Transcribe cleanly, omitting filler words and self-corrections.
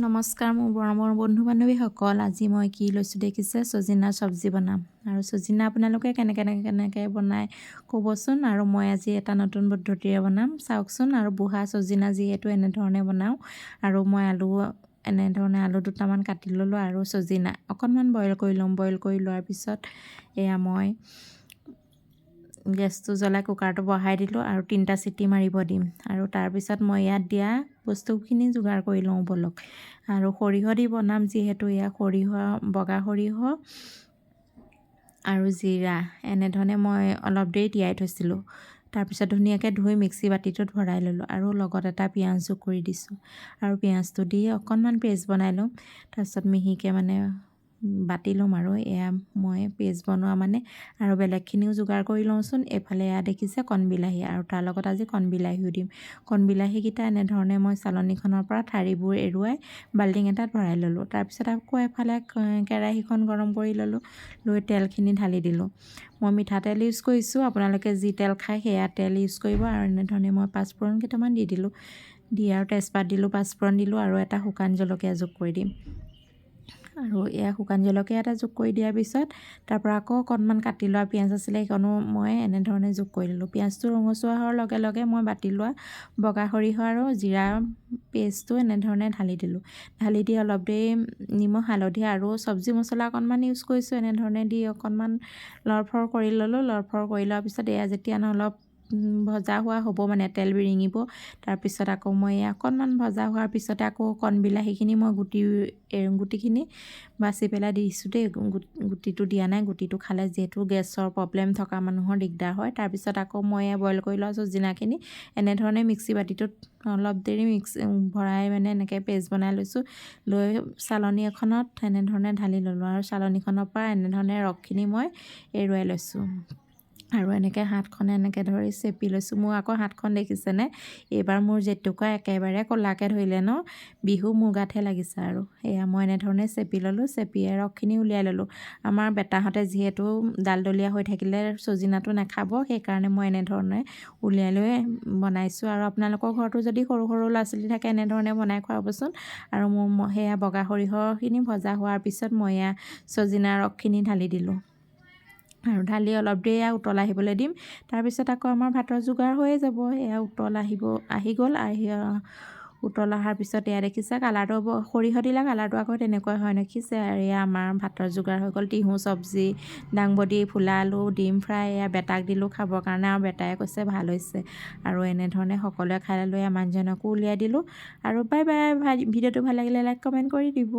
নমস্কাৰ মোৰ মৰমৰ বন্ধু বান্ধৱীসকল, আজি মই কি লৈছোঁ দেখিছে, ছজিনাৰ চব্জি বনাম। আৰু ছজিনা আপোনালোকে কেনেকৈ বনায় ক'বচোন। আৰু মই আজি এটা নতুন পদ্ধতিৰে বনাম, চাওকচোন। আৰু বুঢ়া ছজিনা যিহেতু এনেধৰণে বনাওঁ। আৰু মই এনেধৰণে আলু দুটামান কাটি ল'লোঁ আৰু ছজিনা অকণমান বইল কৰি ল'ম। বইল কৰি লোৱাৰ পিছত এয়া মই গেছটো জ্বলাই কুকাৰটো বহাই দিলোঁ আৰু 3টা চিটি মাৰিব দিম। আৰু তাৰপিছত মই ইয়াত দিয়া বস্তুখিনি যোগাৰ কৰি লওঁ বলক। আৰু সৰিয়হ দি বনাম যিহেতু, এয়া সৰিয়হ, বগা সৰিয়হ আৰু জিৰা এনেধৰণে মই অলপ দেৰি তিয়াই থৈছিলোঁ। তাৰপিছত ধুনীয়াকৈ ধুই মিক্সি বাতিটোত ভৰাই ল'লোঁ আৰু লগত এটা পিঁয়াজ যোগ কৰি দিছোঁ। আৰু পিঁয়াজটো দি অকণমান পেষ্ট বনাই ল'ম। তাৰপিছত মিহিকৈ বাতি ল'ম। আৰু এয়া মই পেষ্ট বনোৱা আৰু বেলেগখিনিও যোগাৰ কৰি লওঁচোন। এইফালে এয়া দেখিছে কণবিলাহী, আৰু তাৰ লগত আজি কণবিলাহীও দিম। কণবিলাহীকেইটা এনেধৰণে মই চালনীখনৰ পৰা ঠাৰিবোৰ এৰুৱাই বাল্টিং এটাত ভৰাই ল'লোঁ। তাৰপিছত আকৌ এফালে কেৰাহীখন গৰম কৰি ল'লোঁ, লৈ তেলখিনি ঢালি দিলোঁ। মই মিঠাতেল ইউজ কৰিছোঁ, আপোনালোকে যি তেল খায় সেয়া তেল ইউজ কৰিব। আৰু এনেধৰণে মই পাঁচফোৰণ কেইটামান দি দিলোঁ, আৰু তেজপাত দিলোঁ, পাঁচফোৰণ দিলোঁ, আৰু এটা শুকান জলকীয়া যোগ কৰি দিম। আৰু এয়া শুকান জলকীয়া এটা যোগ কৰি দিয়াৰ পিছত তাৰপৰা আকৌ অকণমান কাটি লোৱা পিঁয়াজ আছিলে, সেইকণো মই এনেধৰণে যোগ কৰি ল'লোঁ। পিঁয়াজটো ৰঙচুৱা হোৱাৰ লগে লগে মই বাতি লোৱা বগা সৰিয়হ আৰু জিৰা পেষ্টটো এনেধৰণে ঢালি দিলোঁ। ঢালি দি অলপ দেৰি নিমখ, হালধি আৰু চব্জি মছলা অকণমান ইউজ কৰিছোঁ। এনেধৰণে দি অকণমান লৰফৰ কৰি ল'লোঁ। লৰফৰ কৰি লোৱাৰ পিছত এয়া যেতিয়া অলপ ভজা হোৱা হ'ব, তেল বিৰিঙিব, তাৰপিছত আকৌ মই অকণমান ভজা হোৱাৰ পিছতে আকৌ কণবিলাহীখিনি মই গুটিখিনি বাচি পেলাই দিছোঁ দেই। গুটিটো দিয়া নাই, গুটিটো খালে যিহেতু গেছৰ প্ৰব্লেম থকা মানুহৰ দিগদাৰ হয়। তাৰপিছত আকৌ মই বইল কৰি লোৱা ছজিনাখিনি এনেধৰণে মিক্সি বাতিটোত অলপ দেৰি ভৰাই এনেকৈ পেষ্ট বনাই লৈছোঁ। লৈ চালনী এখনত এনেধৰণে ঢালি ল'লোঁ। আৰু চালনীখনৰ পৰা এনেধৰণে ৰসখিনি মই এৰুৱাই লৈছোঁ। আৰু এনেকৈ হাতখনে ধৰি চেপি লৈছোঁ। মোৰ আকৌ হাতখন দেখিছেনে, এইবাৰ মোৰ জেতুকা একেবাৰে ক'লাকৈ ধৰিলে ন, বিহু মোৰ গাতহে লাগিছে। আৰু এয়া মই এনেধৰণে চেপি ল'লোঁ, চেপি ৰসখিনি উলিয়াই ল'লোঁ। আমাৰ বেটাহঁতে যিহেতু ডালডলীয়া হৈ থাকিলে ছজিনাটো নাখাব, সেইকাৰণে মই এনেধৰণে উলিয়াই লৈ বনাইছোঁ। আৰু আপোনালোকৰ ঘৰতো যদি সৰু সৰু ল'ৰা ছোৱালী থাকে এনেধৰণে বনাই খুৱাবচোন। আৰু সেয়া বগা সৰিয়হখিনি ভজা হোৱাৰ পিছত মই ছজিনাৰ ৰসখিনি ঢালি দিলোঁ। আৰু ঢালি অলপ দেৰি উতল আহিবলৈ দিম। তাৰপিছত আকৌ আমাৰ ভাতৰ যোগাৰ হৈয়ে যাব। এয়া উতল আহি গ'ল। উতল অহাৰ পিছত এয়া দেখিছে কালাৰটো, সৰিয়হ দিলে কালাৰটো আকৌ তেনেকুৱা হয় দেখিছে। আৰু এয়া আমাৰ ভাতৰ যোগাৰ হৈ গ'ল। টিহু চব্জি, দাংবডি, ফুলা আলু, ডিম ফ্ৰাই, এয়া বেটাক দিলোঁ খাবৰ কাৰণে। আৰু বেটাই কৈছে ভাল হৈছে। আৰু এনেধৰণে সকলোৱে খাই লৈ মানুহজনকো উলিয়াই দিলোঁ। আৰু বাই বাই। ভিডিঅ'টো ভাল লাগিলে লাইক কমেণ্ট কৰি দিব।